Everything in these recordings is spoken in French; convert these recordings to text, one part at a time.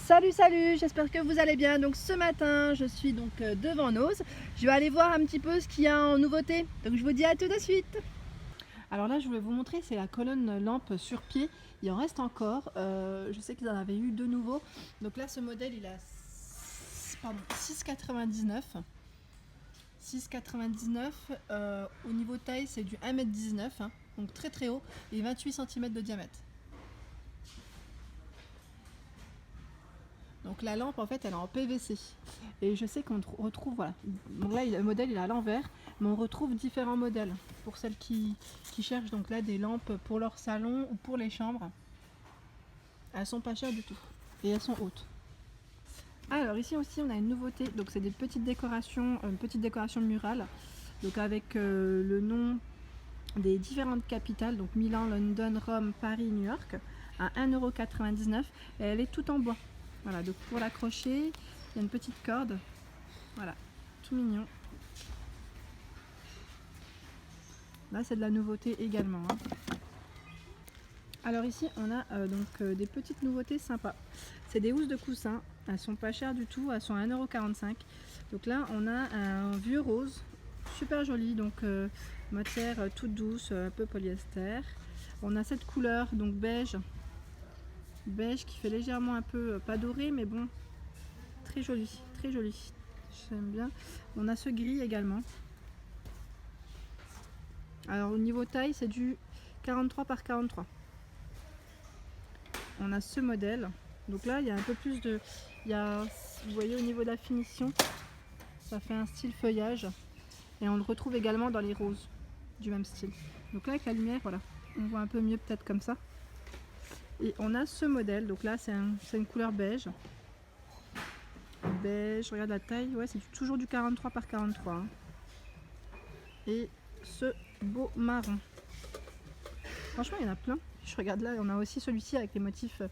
Salut, j'espère que vous allez bien. Donc ce matin, je suis donc devant Nose. Je vais aller voir un petit peu ce qu'il y a en nouveauté. Donc je vous dis à tout de suite. Alors là, je voulais vous montrer, c'est la colonne lampe sur pied. Il en reste encore. Je sais qu'ils en avaient eu de nouveaux. Donc là, ce modèle, il a 6,99. 6,99. Au niveau taille, c'est du 1,19 m, donc très très haut, et 28 cm de diamètre. Donc la lampe en fait elle est en PVC et je sais qu'on retrouve, voilà, donc là le modèle il est à l'envers, mais on retrouve différents modèles pour celles qui cherchent donc là des lampes pour leur salon ou pour les chambres. Elles sont pas chères du tout et elles sont hautes. Alors ici aussi on a une nouveauté, donc c'est des petites décorations, une petite décoration murale, donc avec le nom des différentes capitales, donc Milan, London, Rome, Paris, New York, à 1,99 € et elle est toute en bois. Voilà, donc pour l'accrocher, il y a une petite corde. Voilà, tout mignon. Là, c'est de la nouveauté également. Alors ici, on a des petites nouveautés sympas. C'est des housses de coussin. Elles sont pas chères du tout. Elles sont à 1,45 €. Donc là, on a un vieux rose, super joli. Donc matière toute douce, un peu polyester. On a cette couleur, donc beige qui fait légèrement un peu, pas doré, mais bon, très joli, j'aime bien. On a ce gris également. Alors au niveau taille, c'est du 43 par 43. On a ce modèle, donc là il y a un peu plus de, vous voyez au niveau de la finition, ça fait un style feuillage, et on le retrouve également dans les roses du même style. Donc là avec la lumière, voilà, on voit un peu mieux peut-être comme ça. Et on a ce modèle, donc là c'est une couleur beige. Beige, regarde la taille, ouais, c'est toujours du 43 par 43. Et ce beau marron. Franchement, il y en a plein. Je regarde là, on a aussi celui-ci avec les motifs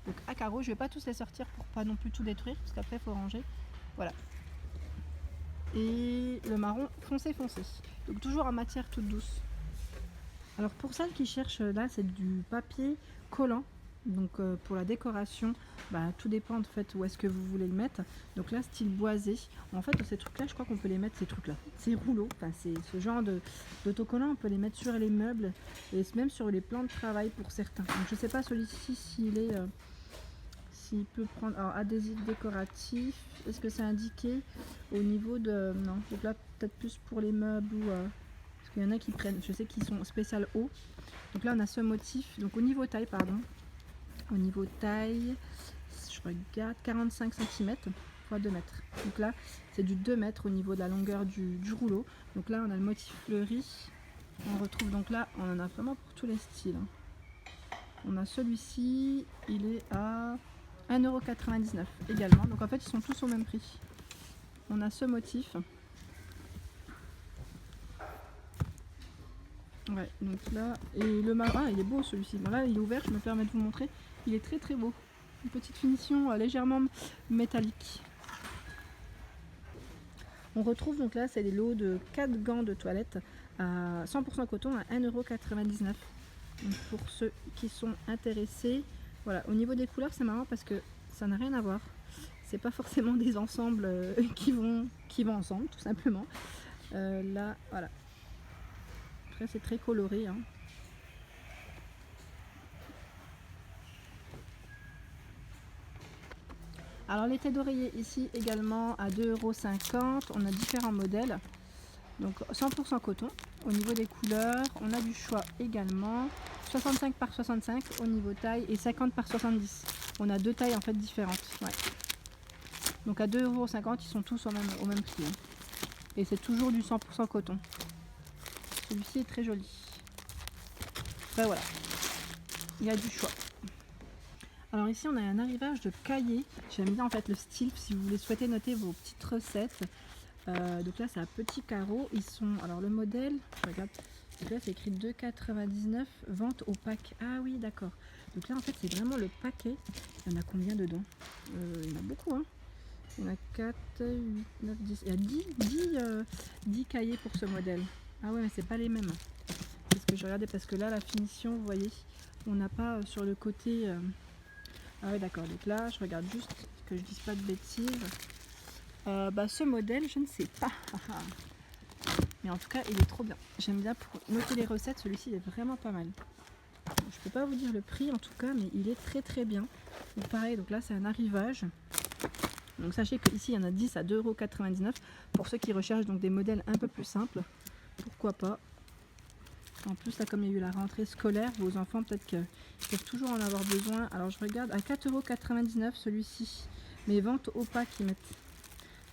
donc à carreaux. Je vais pas tous les sortir pour pas non plus tout détruire, parce qu'après il faut ranger. Voilà. Et le marron foncé. Donc toujours en matière toute douce. Alors pour celles qui cherchent, là c'est du papier collant. Donc pour la décoration, tout dépend en fait où est-ce que vous voulez le mettre. Donc là style boisé, en fait ces trucs là je crois qu'on peut les mettre, ces rouleaux, enfin c'est ce genre d'autocollants, on peut les mettre sur les meubles et même sur les plans de travail pour certains. Donc je sais pas celui-ci s'il peut prendre, alors adhésif décoratif, est-ce que c'est indiqué au niveau de, non, donc là peut-être plus pour les meubles ou parce qu'il y en a qui prennent, je sais qu'ils sont spécial haut. Donc là on a ce motif, donc au niveau taille pardon. Au niveau taille, je regarde 45 cm x 2 mètres. Donc là, c'est du 2 mètres au niveau de la longueur du rouleau. Donc là, on a le motif fleuri. On retrouve donc là, on en a vraiment pour tous les styles. On a celui-ci, il est à 1,99 € également. Donc en fait, ils sont tous au même prix. On a ce motif. Ouais, donc là, et le marin, il est beau celui-ci. Bon, là, il est ouvert, je me permets de vous montrer. Il est très beau. Une petite finition légèrement métallique. On retrouve donc là, c'est des lots de 4 gants de toilette à 100% coton à 1,99 €. Donc pour ceux qui sont intéressés, voilà. Au niveau des couleurs, c'est marrant parce que ça n'a rien à voir. C'est pas forcément des ensembles qui vont ensemble, tout simplement. Là, voilà. Après, c'est très coloré. Alors les têtes d'oreiller ici également à 2,50 €. On a différents modèles. Donc 100% coton. Au niveau des couleurs, on a du choix également. 65 par 65 au niveau taille et 50 par 70. On a deux tailles en fait différentes. Ouais. Donc à 2,50 €, ils sont tous au même prix. Et c'est toujours du 100% coton. Celui-ci est très joli. Ben voilà, il y a du choix. Alors ici on a un arrivage de cahiers. J'aime bien en fait le style si vous voulez souhaiter noter vos petites recettes. Donc là c'est un petit carreau. Ils sont, alors le modèle, je regarde, donc là c'est écrit 2,99 €, vente au pack. Ah oui d'accord. Donc là en fait c'est vraiment le paquet. Il y en a combien dedans? Il y en a beaucoup hein. Il y en a 4, 8, 9, 10. Il y a 10 cahiers pour ce modèle. Ah ouais mais c'est pas les mêmes. C'est ce que je regardais parce que là la finition vous voyez, on n'a pas sur le côté Ah ouais d'accord, donc là je regarde juste que je dise pas de bêtises. Ce modèle, je ne sais pas. Mais en tout cas, il est trop bien. J'aime bien pour noter les recettes, celui-ci il est vraiment pas mal. Je peux pas vous dire le prix en tout cas, mais il est très très bien. Donc pareil, donc là c'est un arrivage. Donc sachez qu'ici il y en a 10 à 2,99 €. Pour ceux qui recherchent donc des modèles un peu plus simples, pourquoi pas. En plus là comme il y a eu la rentrée scolaire, vos enfants peut-être qu'ils peuvent toujours en avoir besoin. Alors je regarde à 4,99 € celui-ci. Mais vente au pas qu'ils mettent.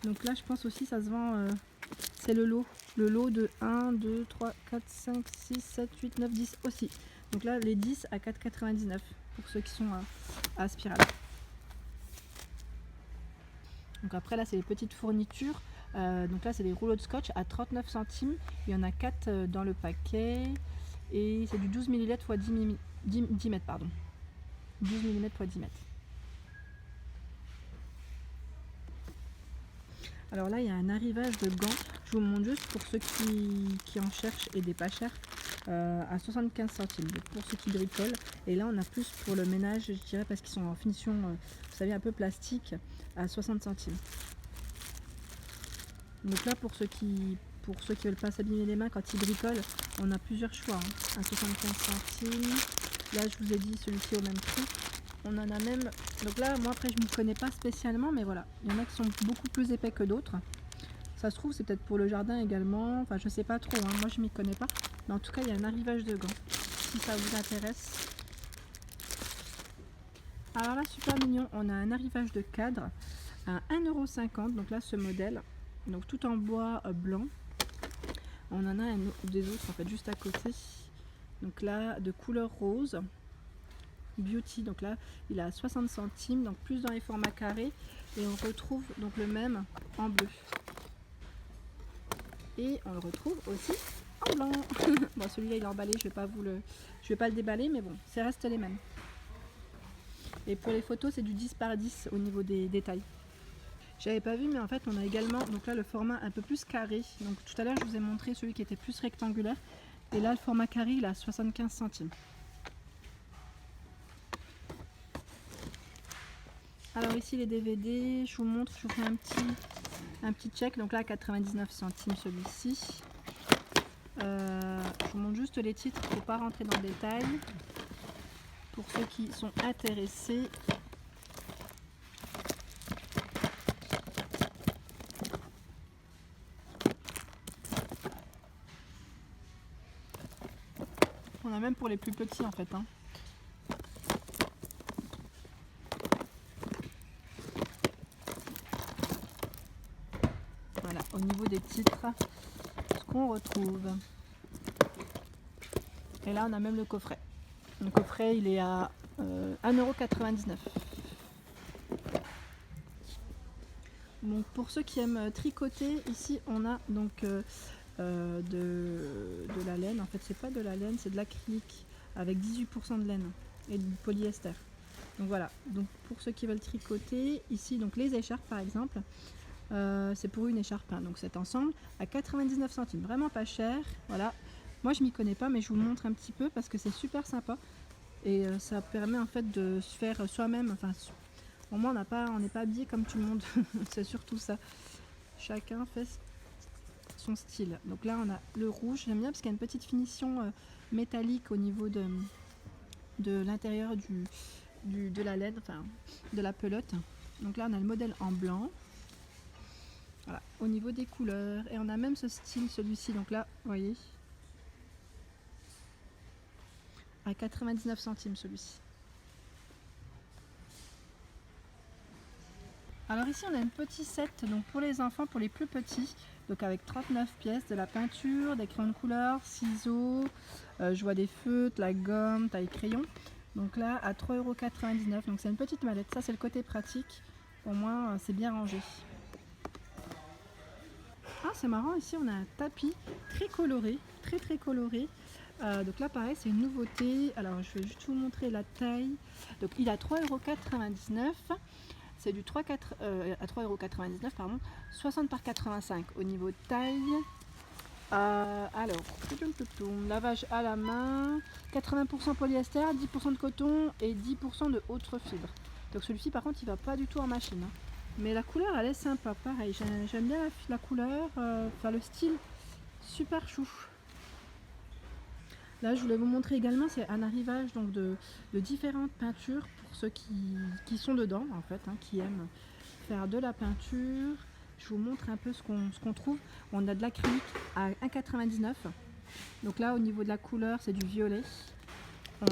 Donc là je pense aussi ça se vend, c'est le lot. Le lot de 1, 2, 3, 4, 5, 6, 7, 8, 9, 10 aussi. Donc là les 10 à 4,99 € pour ceux qui sont à spirale. Donc après là c'est les petites fournitures. Donc là c'est des rouleaux de scotch à 39 centimes. Il y en a 4 dans le paquet. Et c'est du 12 ml x 10 mètres. Pardon. 12 mm x 10 mètres. Alors là il y a un arrivage de gants. Je vous montre juste pour ceux qui en cherchent et des pas chers. À 75 centimes. Donc pour ceux qui bricolent. Et là on a plus pour le ménage, je dirais, parce qu'ils sont en finition, vous savez, un peu plastique, à 60 centimes. Donc là pour ceux qui veulent pas s'abîmer les mains quand ils bricolent, on a plusieurs choix, hein, à 75 centimes. Là je vous ai dit celui-ci au même prix. On en a même, donc là moi après je ne me connais pas spécialement, mais voilà, il y en a qui sont beaucoup plus épais que d'autres. Ça se trouve c'est peut-être pour le jardin également, enfin je sais pas trop, hein, moi je m'y connais pas. Mais en tout cas il y a un arrivage de gants, si ça vous intéresse. Alors là super mignon, on a un arrivage de cadre à 1,50 €, donc là ce modèle, donc tout en bois blanc. On en a des autres en fait juste à côté, donc là de couleur rose beauty, donc là il a 60 centimes, donc plus dans les formats carrés, et on retrouve donc le même en bleu et on le retrouve aussi en blanc. Bon celui-là il est emballé, je vais pas le déballer, mais bon ça reste les mêmes. Et pour les photos c'est du 10 par 10 au niveau des détails. J'avais pas vu, mais en fait on a également donc là le format un peu plus carré. Donc tout à l'heure je vous ai montré celui qui était plus rectangulaire, et là le format carré il a 75 centimes. Alors ici les DVD, je vous montre, je vous fais un petit check. Donc là 99 centimes celui-ci. Je vous montre juste les titres, il ne faut pas rentrer dans le détail. Pour ceux qui sont intéressés. On a même pour les plus petits en fait, hein. Voilà, au niveau des titres, ce qu'on retrouve. Et là on a même le coffret. Le coffret il est à 1,99 €. Donc pour ceux qui aiment tricoter, ici on a donc de la laine. En fait c'est pas de la laine, c'est de l'acrylique avec 18% de laine et du polyester. Donc voilà, donc pour ceux qui veulent tricoter, ici donc les écharpes par exemple, c'est pour une écharpe, hein, donc cet ensemble à 99 centimes, vraiment pas cher. Voilà, moi je m'y connais pas, mais je vous montre un petit peu parce que c'est super sympa et ça permet en fait de se faire soi-même. Enfin au moins on n'est pas habillé comme tout le monde. C'est surtout ça, chacun fait son style. Donc là on a le rouge, j'aime bien parce qu'il y a une petite finition métallique au niveau de l'intérieur de la laine, enfin de la pelote. Donc là on a le modèle en blanc. Voilà, au niveau des couleurs, et on a même ce style, celui-ci, donc là, vous voyez, à 99 centimes celui-ci. Alors ici on a un petit set donc pour les enfants, pour les plus petits, donc avec 39 pièces, de la peinture, des crayons de couleur, ciseaux, je vois des feutres, la gomme, taille crayon. Donc là à 3,99 €, donc c'est une petite mallette, ça c'est le côté pratique, au moins c'est bien rangé. Ah c'est marrant, ici on a un tapis très coloré, très coloré. Donc là pareil c'est une nouveauté. Alors je vais juste vous montrer la taille. Donc il a 3,99 €. C'est du 3,4 à 3,99 € pardon, 60 par 85 au niveau taille. Alors, lavage à la main, 80% polyester, 10% de coton et 10% de autres fibres. Donc celui-ci par contre il va pas du tout en machine, hein. Mais la couleur elle est sympa, pareil, j'aime bien la couleur, enfin le style, super chou. Là je voulais vous montrer également, c'est un arrivage donc de différentes peintures pour ceux qui sont dedans en fait, hein, qui aiment faire de la peinture. Je vous montre un peu ce qu'on trouve. On a de l'acrylique à 1,99 €. Donc là au niveau de la couleur c'est du violet.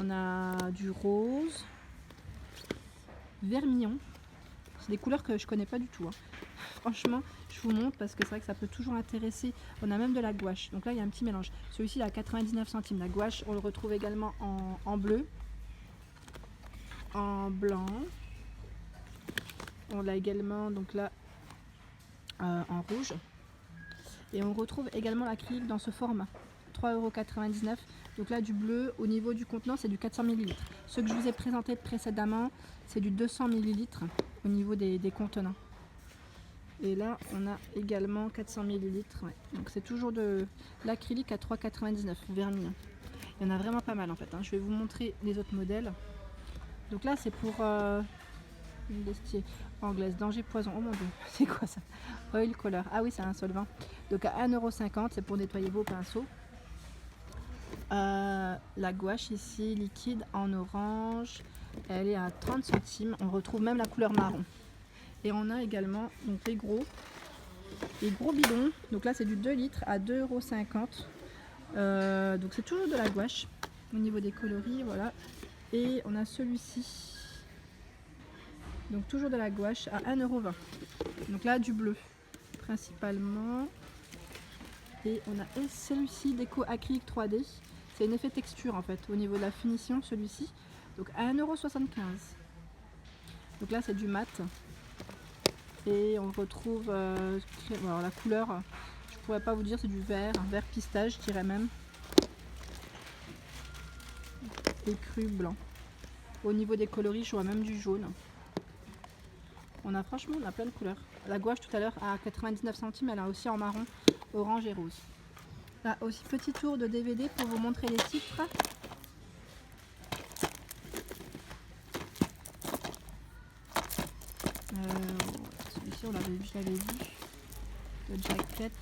On a du rose, vermillon. C'est des couleurs que je connais pas du tout, hein. Franchement, je vous montre parce que c'est vrai que ça peut toujours intéresser. On a même de la gouache. Donc là, il y a un petit mélange. Celui-ci, il est à 99 centimes. La gouache, on le retrouve également en bleu, en blanc. On l'a également, donc là, en rouge. Et on retrouve également l'acrylique dans ce format. 3,99 €. Donc là, du bleu, au niveau du contenant, c'est du 400 ml. Ce que je vous ai présenté précédemment, c'est du 200 ml au niveau des contenants. Et là, on a également 400 ml. Ouais. Donc c'est toujours de l'acrylique à 3,99 €, vernis. Il y en a vraiment pas mal en fait, hein. Je vais vous montrer les autres modèles. Donc là, c'est pour une vestiaire anglaise, danger poison. Oh mon dieu, c'est quoi ça? Oil color. Ah oui, c'est un solvant. Donc à 1,50 €, c'est pour nettoyer vos pinceaux. La gouache ici, liquide en orange, elle est à 30 centimes. On retrouve même la couleur marron. Et on a également donc les gros bidons. Donc là c'est du 2 litres à 2,50 €. Donc c'est toujours de la gouache au niveau des coloris, voilà. Et on a celui-ci, donc toujours de la gouache à 1,20 €. Donc là du bleu principalement. Et on a celui-ci déco acrylique 3D. C'est un effet texture en fait au niveau de la finition, celui-ci. Donc à 1,75 €. Donc là c'est du mat. Et on retrouve alors la couleur, je pourrais pas vous dire, c'est du vert, un vert pistache je dirais même. Et cru blanc. Au niveau des coloris, je vois même du jaune. On a plein de couleurs. La gouache tout à l'heure à 99 centimes, elle a aussi en marron, orange et rose. Là aussi petit tour de DVD pour vous montrer les titres. Celui-ci je l'avais vu. Le jacket.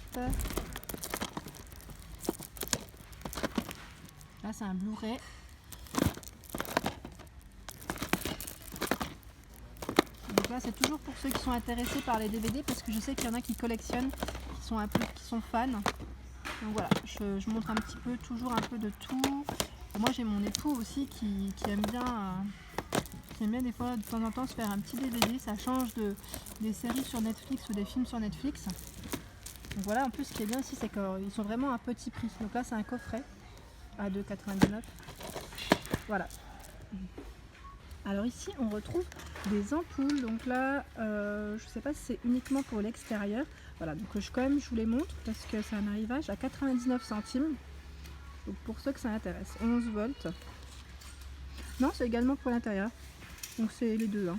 Là c'est un Blu-ray. Donc là c'est toujours pour ceux qui sont intéressés par les DVD, parce que je sais qu'il y en a qui collectionnent, qui sont fans. Donc voilà, je montre un petit peu, toujours un peu de tout. Moi j'ai mon époux aussi qui aime bien des fois de temps en temps se faire un petit DVD. Ça change des séries sur Netflix ou des films sur Netflix. Donc voilà, en plus ce qui est bien aussi c'est qu'ils sont vraiment à petit prix. Donc là c'est un coffret à 2,99 €. Voilà. Alors ici on retrouve des ampoules. Donc là je sais pas si c'est uniquement pour l'extérieur. Voilà, donc je vous les montre parce que c'est un arrivage à 99 centimes. Donc pour ceux que ça intéresse, 11 volts. Non, c'est également pour l'intérieur. Donc c'est les deux, hein.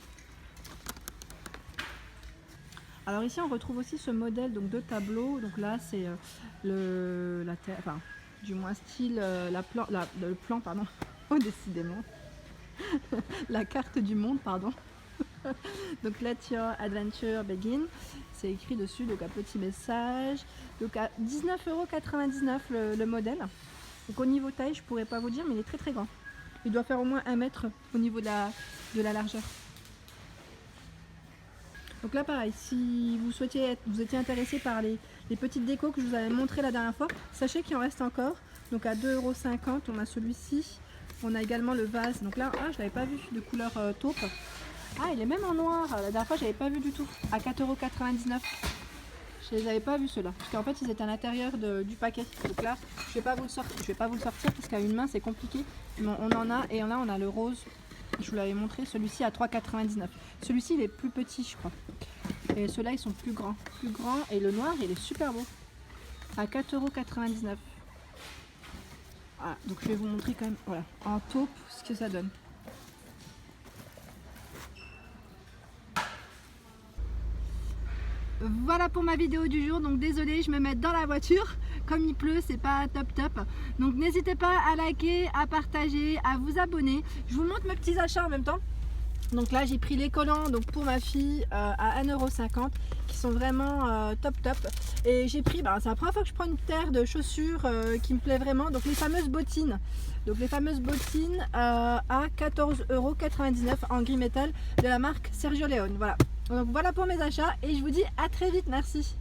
Alors ici on retrouve aussi ce modèle donc de tableau. Donc là c'est du moins style le plan pardon. Oh décidément. La carte du monde pardon. Donc Let Your Adventure Begin, c'est écrit dessus, donc un petit message. Donc à 19,99 € le modèle. Donc au niveau taille je pourrais pas vous dire, mais il est très très grand. Il doit faire au moins 1 mètre au niveau de la largeur. Donc là pareil, si vous étiez intéressé par les petites décos que je vous avais montré la dernière fois, sachez qu'il en reste encore. Donc à 2,50 € on a celui-ci. On a également le vase. Donc là je l'avais pas vu, de couleur taupe. Ah, il est même en noir. La dernière fois, j'avais pas vu du tout. À 4,99 €. Je les avais pas vus ceux-là. Parce qu'en fait, ils étaient à l'intérieur du paquet. Donc là, je vais pas vous le sortir parce qu'à une main, c'est compliqué. Mais on en a. Et là, on a le rose. Je vous l'avais montré. Celui-ci à 3,99 €. Celui-ci, il est plus petit, je crois. Et ceux-là, ils sont plus grands. Et le noir, il est super beau. À 4,99 €. Voilà. Donc, je vais vous montrer quand même, voilà, en taupe, ce que ça donne. Voilà pour ma vidéo du jour. Donc désolée, je me mets dans la voiture. Comme il pleut, c'est pas top. Donc n'hésitez pas à liker, à partager, à vous abonner. Je vous montre mes petits achats en même temps. Donc là j'ai pris les collants donc pour ma fille à 1,50 € qui sont vraiment top. Et j'ai pris, c'est la première fois que je prends une paire de chaussures qui me plaît vraiment, donc les fameuses bottines. Donc les fameuses bottines à 14,99 € en gris métal de la marque Sergio Leone. Voilà. Donc voilà pour mes achats et je vous dis à très vite, merci.